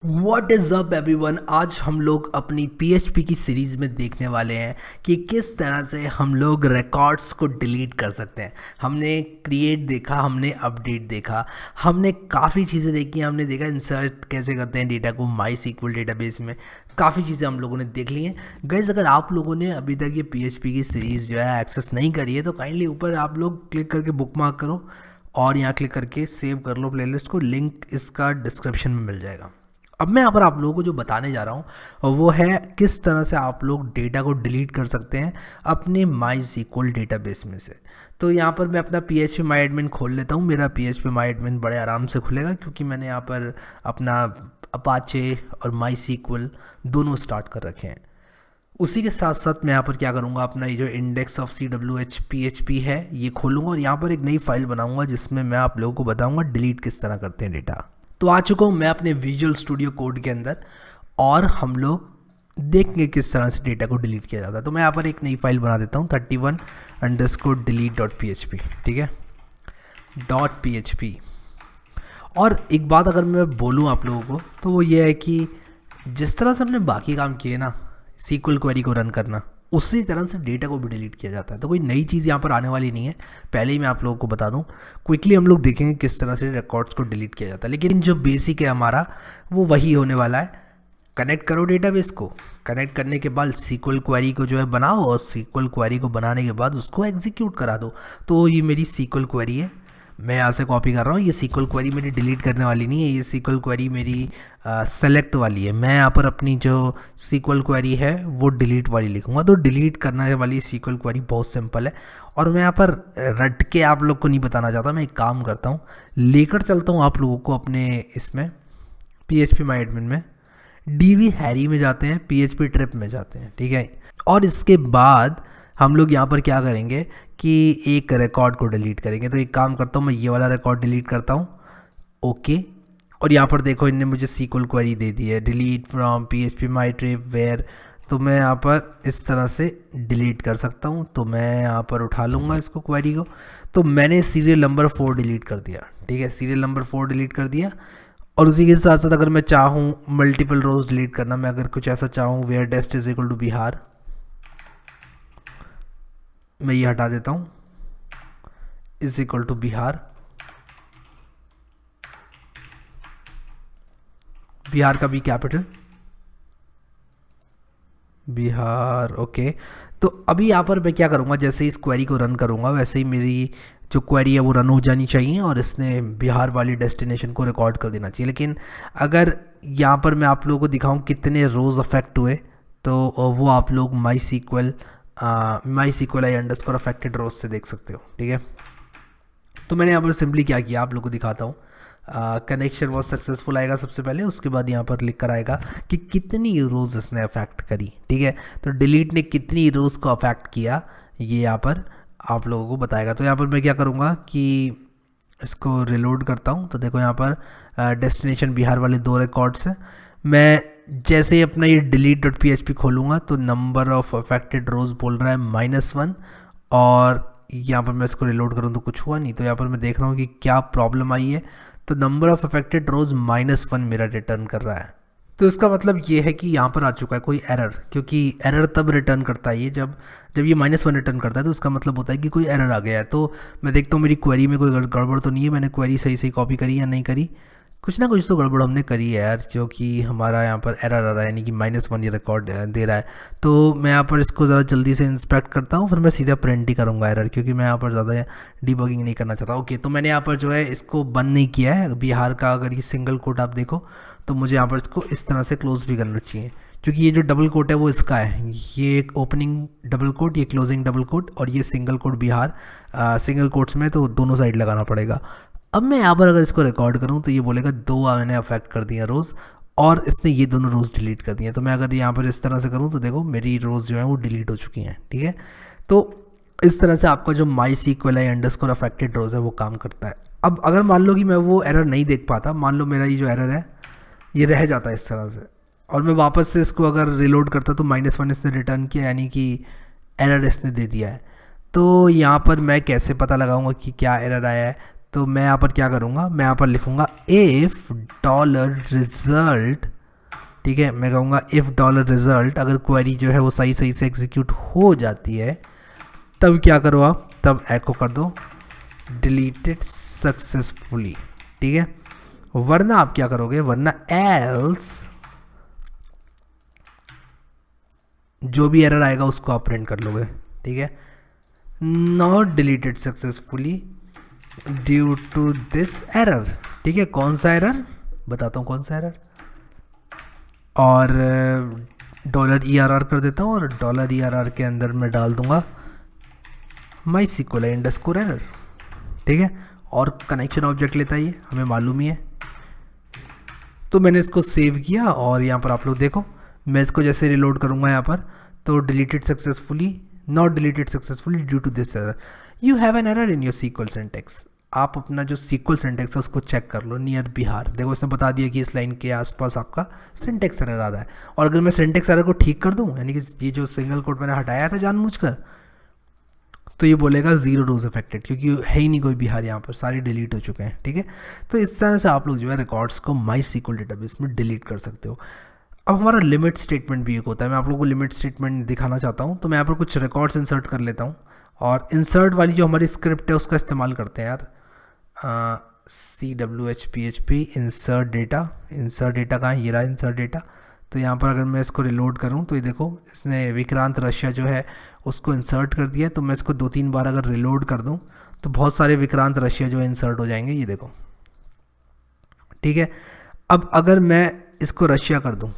What is up everyone. आज हम लोग अपनी PHP की सीरीज़ में देखने वाले हैं कि किस तरह से हम लोग रिकॉर्ड्स को डिलीट कर सकते हैं। हमने क्रिएट देखा, हमने अपडेट देखा, हमने काफ़ी चीज़ें देखी। हमने देखा इंसर्ट कैसे करते हैं डेटा को MySQL डेटाबेस में। काफ़ी चीज़ें हम लोगों ने देख ली हैं। गाइस, अगर आप लोगों ने अभी तक ये PHP की सीरीज़ जो है एक्सेस नहीं करी है तो काइंडली ऊपर आप लोग क्लिक करके बुकमार्क करो और यहाँ क्लिक करके सेव कर लो प्लेलिस्ट को। लिंक इसका डिस्क्रिप्शन में मिल जाएगा। अब मैं यहाँ पर आप लोगों को जो बताने जा रहा हूँ वो है किस तरह से आप लोग डेटा को डिलीट कर सकते हैं अपने MySQL डेटाबेस में से। तो यहाँ पर मैं अपना PHP माई एडमिन खोल लेता हूँ। मेरा PHP माई एडमिन बड़े आराम से खुलेगा क्योंकि मैंने यहाँ पर अपना अपाचे और MySQL दोनों स्टार्ट कर रखे हैं। उसी के साथ साथ मैं यहाँ पर क्या करूँगा, अपना ये जो इंडेक्स ऑफ CWH PHP है ये खोलूँगा और यहाँ पर एक नई फाइल बनाऊँगा जिसमें मैं आप लोगों को बताऊँगा डिलीट किस तरह करते हैं डेटा। तो आ चुका हूँ मैं अपने विजुअल स्टूडियो कोड के अंदर और हम लोग देखेंगे किस तरह से डेटा को डिलीट किया जाता है। तो मैं यहाँ पर एक नई फाइल बना देता हूँ 31_delete.php। ठीक है, .php। और एक बात अगर मैं बोलूँ आप लोगों को तो वो ये है कि जिस तरह से हमने बाकी काम किए ना, SQL क्वेरी को रन करना, उसी तरह से डेटा को भी डिलीट किया जाता है। तो कोई नई चीज़ यहाँ पर आने वाली नहीं है, पहले ही मैं आप लोगों को बता दूँ। क्विकली हम लोग देखेंगे किस तरह से रिकॉर्ड्स को डिलीट किया जाता है, लेकिन जो बेसिक है हमारा वो वही होने वाला है। कनेक्ट करो डेटाबेस को, कनेक्ट करने के बाद SQL क्वेरी को जो है बनाओ और SQL क्वेरी को बनाने के बाद उसको एग्जीक्यूट करा दो। तो ये मेरी SQL क्वेरी है, मैं यहाँ से कॉपी कर रहा हूँ। ये SQL क्वेरी मेरी डिलीट करने वाली नहीं है, ये SQL क्वेरी मेरी सेलेक्ट वाली है। मैं यहाँ पर अपनी जो SQL क्वेरी है वो डिलीट वाली लिखूँगा। तो डिलीट करने वाली SQL क्वेरी बहुत सिंपल है और मैं यहाँ पर रट के आप लोग को नहीं बताना चाहता। मैं एक काम करता हूँ, लेकर चलता हूँ आप लोगों को अपने इसमें PHP माई एडमिन में, DB हैरी में जाते हैं, PHP ट्रिप में जाते हैं। ठीक है, और इसके बाद हम लोग यहाँ पर क्या करेंगे कि एक रिकॉर्ड को डिलीट करेंगे। तो एक काम करता हूँ, मैं ये वाला रिकॉर्ड डिलीट करता हूँ। ओके, और यहाँ पर देखो इनने मुझे SQL क्वेरी दे दी है, delete from PHP my trip where. तो मैं यहाँ पर इस तरह से डिलीट कर सकता हूँ। तो मैं यहाँ पर उठा लूँगा इसको, क्वेरी को। तो मैंने सीरियल नंबर 4 डिलीट कर दिया। ठीक है, सीरियल नंबर 4 डिलीट कर दिया। और उसी के साथ साथ अगर मैं चाहूँ मल्टीपल रोज डिलीट करना, मैं अगर कुछ ऐसा चाहूँ where dest is equal to Bihar, मैं ये हटा देता हूँ, is equal to Bihar. Bihar का भी कैपिटल, बिहार। ओके, तो अभी यहाँ पर मैं क्या करूँगा, जैसे इस क्वेरी को रन करूँगा वैसे ही मेरी जो क्वेरी है वो रन हो जानी चाहिए और इसने बिहार वाली डेस्टिनेशन को रिकॉर्ड कर देना चाहिए। लेकिन अगर यहाँ पर मैं आप लोगों को दिखाऊँ कितने रोज़ अफेक्ट हुए तो वो आप लोग MySQL i_affected रोज से देख सकते हो। ठीक है, तो मैंने यहाँ पर सिंपली क्या किया आप लोगों को दिखाता हूँ। कनेक्शन वॉज सक्सेसफुल आएगा सबसे पहले, उसके बाद यहाँ पर लिख कर आएगा कि कितनी रोज़ इसने अफेक्ट करी। ठीक है, तो डिलीट ने कितनी रोज़ को अफेक्ट किया ये यहाँ पर आप लोगों को बताएगा। तो यहाँ पर मैं क्या करूँगा कि इसको रिलोड करता हूँ। तो देखो यहाँ पर डेस्टिनेशन बिहार वाले 2 रिकॉर्ड्स हैं। मैं जैसे ही अपना ये delete.php खोलूँगा तो नंबर ऑफ अफेक्टेड रोज़ बोल रहा है -1 और यहाँ पर मैं इसको रिलोड करूँ तो कुछ हुआ नहीं। तो यहाँ पर मैं देख रहा हूँ कि क्या प्रॉब्लम आई है। तो नंबर ऑफ अफेक्टेड रोज़ -1 मेरा रिटर्न कर रहा है। तो इसका मतलब ये है कि यहाँ पर आ चुका है कोई एरर, क्योंकि एरर तब रिटर्न करता है ये जब ये -1 रिटर्न करता है। तो इसका मतलब होता है कि कोई एरर आ गया है। तो मैं देखता हूँ मेरी क्वेरी में कोई गड़बड़ तो नहीं है, मैंने क्वेरी सही सही कॉपी करी या नहीं करी। कुछ ना कुछ तो गड़बड़ हमने करी है यार, जो कि हमारा यहाँ पर एरर आ रहा है, यानी कि -1 ये रिकॉर्ड दे रहा है। तो मैं यहाँ पर इसको ज़रा जल्दी से इंस्पेक्ट करता हूँ, फिर मैं सीधा प्रिंट ही करूँगा एरर, क्योंकि मैं यहाँ पर ज़्यादा डिबगिंग नहीं करना चाहता। ओके, तो मैंने यहाँ पर जो है इसको बंद नहीं किया है बिहार का। अगर ये सिंगल कोट आप देखो तो मुझे यहाँ पर इसको इस तरह से क्लोज भी करना चाहिए, क्योंकि ये जो डबल कोट है वो इसका है। ये एक ओपनिंग डबल कोट, ये क्लोजिंग डबल कोट और ये single quote Bihar single quotes में, तो दोनों साइड लगाना पड़ेगा। अब मैं यहाँ पर अगर इसको रिकॉर्ड करूँ तो ये बोलेगा 2 मैंने अफेक्ट कर दिया रोज़ और इसने ये दोनों रोज़ डिलीट कर दिए। तो मैं अगर यहाँ पर इस तरह से करूँ तो देखो मेरी रोज़ जो है वो डिलीट हो चुकी हैं। ठीक है, तो इस तरह से आपका जो MySQL i_affected रोज़ है वो काम करता है। अब अगर मान लो कि मैं वो एरर नहीं देख पाता, मान लो मेरा ये जो एरर है ये रह जाता है इस तरह से, और मैं वापस से इसको अगर रिलोड करता तो -1 इसने रिटर्न किया, यानी कि एरर इसने दे दिया है। तो यहाँ पर मैं कैसे पता लगाऊंगा कि क्या एरर आया है। तो मैं यहाँ पर क्या करूँगा, मैं यहाँ पर लिखूँगा इफ़ डॉलर रिजल्ट, ठीक है, मैं कहूँगा इफ़ डॉलर रिजल्ट, अगर क्वेरी जो है वो सही से एग्जीक्यूट हो जाती है तब क्या करो आप, तब एको कर दो डिलीटेड सक्सेसफुली, ठीक है। वरना आप क्या करोगे, वरना एल्स जो भी एरर आएगा उसको आप प्रिंट कर लोगे, ठीक है। Not deleted successfully due to this error, ठीक है। कौन सा एरर बताता हूँ, कौन सा एरर, और $ERR कर देता हूँ, और $ERR के अंदर मैं डाल दूंगा MySQL _error, ठीक है। और कनेक्शन ऑब्जेक्ट लेता है ये, हमें मालूम ही है। तो मैंने इसको सेव किया और यहाँ पर आप लोग देखो, मैं इसको जैसे रिलोड करूँगा यहाँ पर, तो deleted successfully, not deleted successfully due to this error, you have an error in your SQL syntax. आप अपना जो SQL सिंटैक्स है उसको चेक कर लो, नियर बिहार, देखो इसने बता दिया कि इस लाइन के आसपास आपका सिंटैक्स एरर आ रहा है। और अगर मैं सिंटैक्स एरर को ठीक कर दूँ, यानी कि ये जो सिंगल कोट मैंने हटाया था जानबूझकर, तो ये बोलेगा 0 रोज अफेक्टेड, क्योंकि है ही नहीं कोई बिहार यहाँ पर, सारे डिलीट हो चुके हैं, ठीक है। तो इस तरह से आप लोग जो है रिकॉर्ड्स को MySQL डेटाबेस में डिलीट कर सकते हो। अब हमारा लिमिट स्टेटमेंट भी एक होता है, मैं आप लोगों को लिमिट स्टेटमेंट दिखाना चाहता हूँ। तो मैं यहाँ पर कुछ रिकॉर्ड्स इंसर्ट कर लेता हूँ, और इंसर्ट वाली जो हमारी स्क्रिप्ट है उसका इस्तेमाल करते हैं यार, CWHPHP इंसर्ट डेटा कहाँ है, ये रहा इंसर्ट डेटा। तो यहाँ पर अगर मैं इसको रिलोड करूँ तो ये देखो, इसने विक्रांत रशिया जो है उसको इंसर्ट कर दिया। तो मैं इसको 2-3 बार अगर रिलोड कर दूँ तो बहुत सारे विक्रांत रशिया जो है इंसर्ट हो जाएंगे, ये देखो, ठीक है। अब अगर मैं इसको रशिया कर दूँ,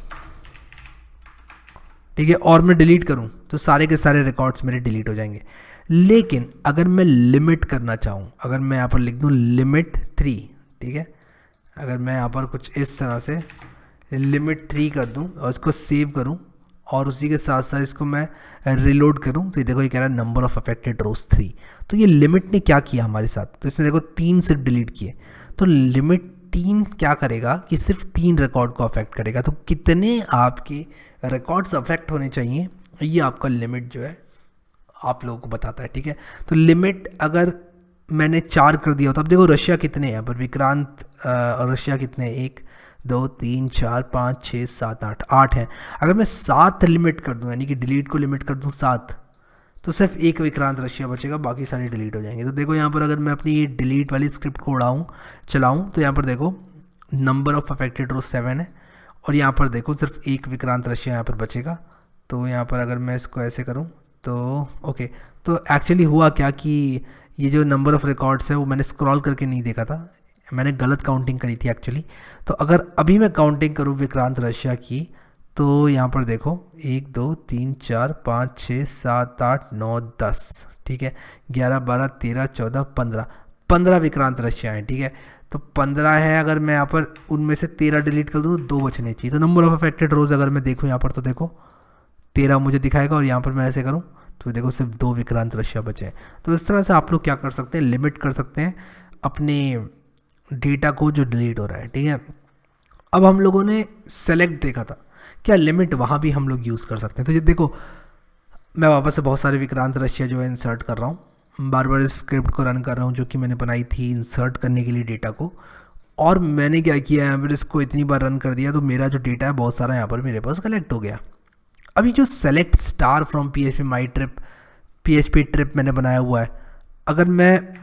ठीक है, और मैं डिलीट करूँ तो सारे के सारे रिकॉर्ड्स मेरे डिलीट हो जाएंगे। लेकिन अगर मैं लिमिट करना चाहूँ, अगर मैं यहाँ पर लिख दूँ लिमिट 3, ठीक है, अगर मैं यहाँ पर कुछ इस तरह से लिमिट 3 कर दूँ और इसको सेव करूँ, और उसी के साथ साथ इसको मैं रिलोड करूँ, तो ये देखो ये कह रहा है नंबर ऑफ अफेक्टेड रोज 3। तो ये लिमिट ने क्या किया हमारे साथ, तो इसने देखो 3 सिर्फ डिलीट किए। तो लिमिट 3 क्या करेगा कि सिर्फ 3 रिकॉर्ड को अफेक्ट करेगा। तो कितने आपके रिकॉर्ड्स अफेक्ट होने चाहिए, ये आपका लिमिट जो है आप लोगों को बताता है, ठीक है। तो लिमिट अगर मैंने 4 कर दिया, तो अब देखो रशिया कितने हैं यहाँ पर, विक्रांत और रशिया कितने हैं, 1 2 3 4 5 6 7 8 हैं। अगर मैं 7 लिमिट कर दूं, यानी कि डिलीट को लिमिट कर दूं 7, तो सिर्फ 1 विक्रांत रशिया बचेगा, बाकी सारे डिलीट हो जाएंगे। तो देखो यहाँ पर अगर मैं अपनी ये डिलीट वाली स्क्रिप्ट को चलाऊँ तो यहाँ पर देखो नंबर ऑफ अफेक्टेड रोज 7 है, और यहाँ पर देखो सिर्फ 1 विक्रांत रशिया यहाँ पर बचेगा। तो यहाँ पर अगर मैं इसको ऐसे करूँ तो ओके, तो एक्चुअली हुआ क्या कि ये जो नंबर ऑफ़ रिकॉर्ड्स है वो मैंने स्क्रॉल करके नहीं देखा था, मैंने गलत काउंटिंग करी थी एक्चुअली। तो अगर अभी मैं काउंटिंग करूँ विक्रांत रशिया की, तो यहाँ पर देखो 1 2 3 4 5 6 7 8 9 10, ठीक है, 11 12 13 14 15 विक्रांत रशिया हैं, ठीक है। तो 15 है, अगर मैं यहाँ पर उनमें से 13 डिलीट कर दूँ तो 2 बचने चाहिए। तो नंबर ऑफ अफेक्टेड रोज अगर मैं देखूँ यहाँ पर, तो देखो 13 मुझे दिखाएगा, और यहाँ पर मैं ऐसे करूँ तो देखो सिर्फ 2 विक्रांत रशिया बचे हैं। तो इस तरह से आप लोग क्या कर सकते हैं, लिमिट कर सकते हैं अपने डेटा को जो डिलीट हो रहा है, ठीक है। अब हम लोगों ने सेलेक्ट देखा था, क्या लिमिट वहाँ भी हम लोग यूज़ कर सकते हैं। तो ये देखो मैं वापस से बहुत सारे विक्रांत रशिया जो है इंसर्ट कर रहा हूँ, बार बार इस स्क्रिप्ट को रन कर रहा हूँ जो कि मैंने बनाई थी इंसर्ट करने के लिए डेटा को। और मैंने क्या किया, यहाँ पर इसको इतनी बार रन कर दिया तो मेरा जो डेटा है बहुत सारा यहाँ पर मेरे पास कलेक्ट हो गया। अभी जो select star from PHP my trip PHP trip मैंने बनाया हुआ है, अगर मैं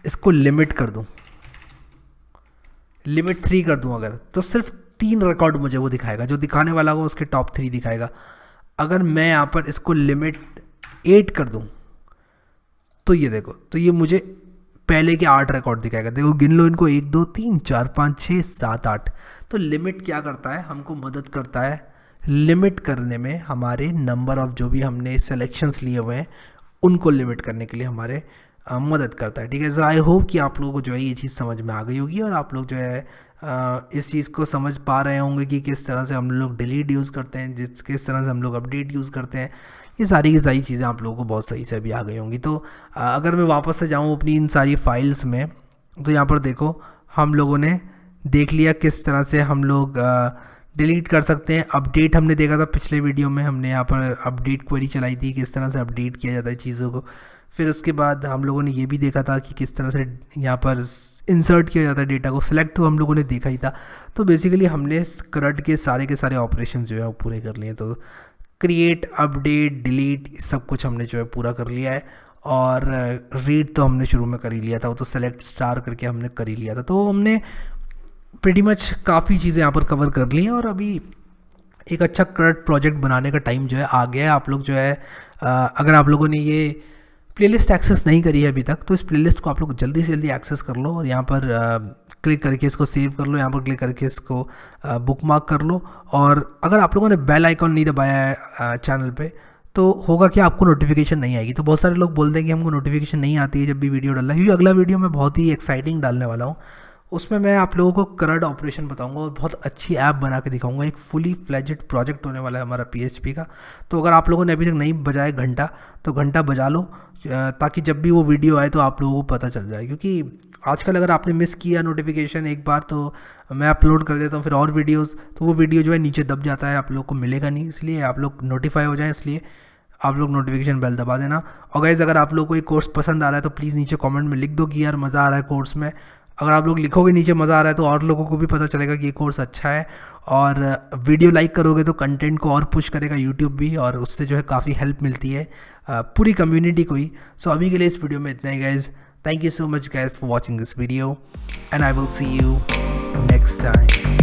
इसको लिमिट कर दूँ, लिमिट 3 कर दूँ अगर, तो सिर्फ 3 रिकॉर्ड मुझे वो दिखाएगा, जो दिखाने वाला होगा उसके टॉप 3 दिखाएगा। अगर मैं यहाँ पर इसको लिमिट 8 कर दूँ तो ये देखो, तो ये मुझे पहले के 8 रिकॉर्ड दिखाएगा। देखो गिन लो इनको, 1 2 3 4 5 6 7 8। तो लिमिट क्या करता है, हमको मदद करता है लिमिट करने में, हमारे नंबर ऑफ जो भी हमने सिलेक्शंस लिए हुए हैं उनको लिमिट करने के लिए हमारे मदद करता है, ठीक है। सो आई होप कि आप लोगों को जो है ये चीज़ समझ में आ गई होगी, और आप लोग जो है इस चीज़ को समझ पा रहे होंगे कि किस तरह से हम लोग डिलीट यूज़ करते हैं, किस तरह से हम लोग अपडेट यूज़ करते हैं। ये सारी की सारी चीज़ें आप लोगों को बहुत सही से अभी आ गई होंगी। तो अगर मैं वापस से जाऊँ अपनी इन सारी फाइल्स में, तो यहाँ पर देखो हम लोगों ने देख लिया किस तरह से हम लोग डिलीट कर सकते हैं। अपडेट हमने देखा था पिछले वीडियो में, हमने यहाँ पर अपडेट क्वेरी चलाई थी, किस तरह से अपडेट किया जाता है चीज़ों को। फिर उसके बाद हम लोगों ने ये भी देखा था कि किस तरह से यहाँ पर इंसर्ट किया जाता है डेटा को, सिलेक्ट तो हम लोगों ने देखा ही था। तो बेसिकली हमने CRUD के सारे ऑपरेशन जो है वो पूरे कर लिए। तो क्रिएट, अपडेट, डिलीट सब कुछ हमने जो है पूरा कर लिया है। और रीड तो हमने शुरू में कर ही लिया था, वो तो सेलेक्ट स्टार करके हमने कर ही लिया था। तो हमने प्रीटी मच काफ़ी चीज़ें यहाँ पर कवर कर ली हैं। और अभी एक अच्छा CRUD प्रोजेक्ट बनाने का टाइम जो है आ गया है। आप लोग जो है अगर आप लोगों ने ये प्लेलिस्ट एक्सेस नहीं करी है अभी तक, तो इस प्लेलिस्ट को आप लोग जल्दी से जल्दी एक्सेस कर लो और यहाँ पर क्लिक करके इसको सेव कर लो, यहाँ पर क्लिक करके इसको बुकमार्क कर लो। और अगर आप लोगों ने बेल आइकॉन नहीं दबाया है चैनल पे, तो होगा कि आपको नोटिफिकेशन नहीं आएगी। तो बहुत सारे लोग बोलते हैं कि हमको नोटिफिकेशन नहीं आती है जब भी वीडियो डालना है, क्योंकि अगला वीडियो मैं बहुत ही एक्साइटिंग डालने वाला हूँ। उसमें मैं आप लोगों को CRUD ऑपरेशन बताऊंगा और बहुत अच्छी ऐप बना के दिखाऊंगा। एक फुली फ्लेजेड प्रोजेक्ट होने वाला है हमारा PHP का। तो अगर आप लोगों ने अभी तक नहीं बजाया घंटा, तो घंटा बजा लो, ताकि जब भी वो वीडियो आए तो आप लोगों को पता चल जाए। क्योंकि आजकल अगर आपने मिस किया नोटिफिकेशन एक बार, तो मैं अपलोड कर देता हूँ फिर और वीडियोज़, तो वो वीडियो जो है नीचे दब जाता है, आप लोग को मिलेगा नहीं। इसलिए आप लोग नोटिफाई हो जाए, इसलिए आप लोग नोटिफिकेशन बेल दबा देना। और गाइस, अगर आप लोग को ये कोर्स पसंद आ रहा है तो प्लीज़ नीचे कमेंट में लिख दो कि यार मज़ा आ रहा है कोर्स में। अगर आप लोग लिखोगे नीचे मज़ा आ रहा है, तो और लोगों को भी पता चलेगा कि ये कोर्स अच्छा है। और वीडियो लाइक करोगे तो कंटेंट को और पुश करेगा यूट्यूब भी, और उससे जो है काफ़ी हेल्प मिलती है पूरी कम्युनिटी को ही। सो अभी के लिए इस वीडियो में इतना ही guys. Thank you so much guys for watching this video, and I will see you next time.